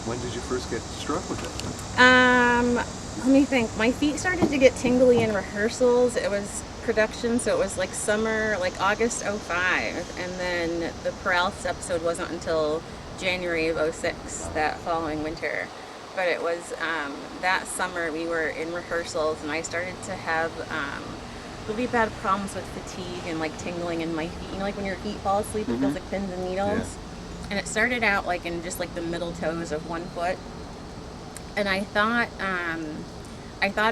When did you first get struck with it? Let me think. My feet started to get tingly in rehearsals. It was production, so it was like summer, like August '05, and then the paralysis episode wasn't until January of '06, that following winter. But it was that summer we were in rehearsals, and I started to have really bad problems with fatigue and like tingling in my feet. You know, like when your feet fall asleep, it feels like pins and needles. Yeah. And it started out like in just like the middle toes of one foot, and I thought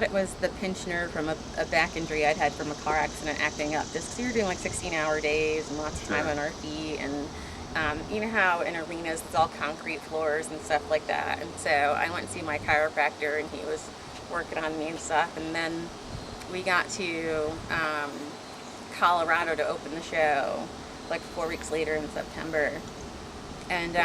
it was the pinched nerve from a back injury I'd had from a car accident acting up. Just 'cause we were doing like 16-hour days and lots of time on our feet, and you know how in arenas it's all concrete floors and stuff like that. And so I went to see my chiropractor, and he was working on me and stuff. And then we got to Colorado to open the show, like 4 weeks later in September. And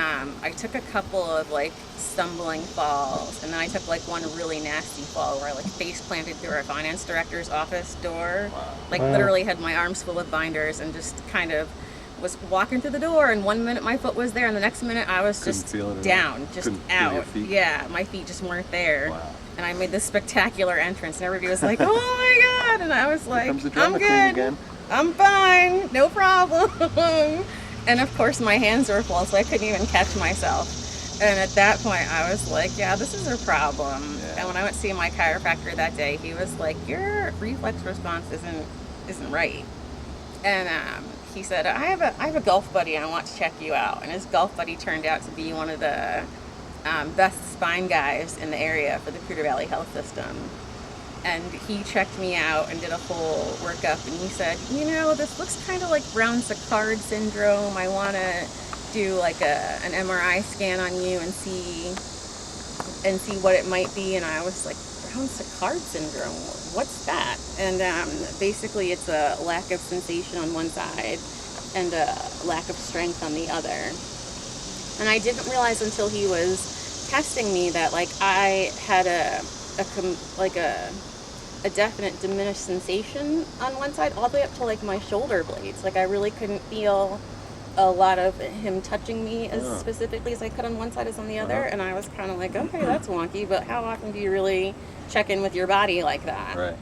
I took a couple of like stumbling falls, and then I took like one really nasty fall where I like face planted through our finance director's office door. Like literally had my arms full of binders and just kind of was walking through the door, and 1 minute my foot was there and the next minute I was just down, just out. Yeah, my feet just weren't there. Wow. And I made this spectacular entrance, and everybody was like, "Oh my God!" And I was like, "I'm good. Again. I'm fine. No problem." And of course my hands were full, so I couldn't even catch myself. And at that point I was like, yeah, this is a problem. Yeah. And when I went to see my chiropractor that day, he was like, your reflex response isn't right. And he said, I have a golf buddy, I want to check you out. And his golf buddy turned out to be one of the best spine guys in the area for the Cedar Valley Health System. And he checked me out and did a whole workup, and he said, you know, this looks kind of like Brown-Séquard syndrome. I want to do like an MRI scan on you and see what it might be. And I was like, Brown-Séquard syndrome? What's that? And basically it's a lack of sensation on one side and a lack of strength on the other. And I didn't realize until he was testing me that like I had a definite diminished sensation on one side all the way up to like my shoulder blades. Like I really couldn't feel a lot of him touching me as specifically as I could on one side as on the other. And I was kind of like, okay, that's wonky, but how often do you really check in with your body like that? Right.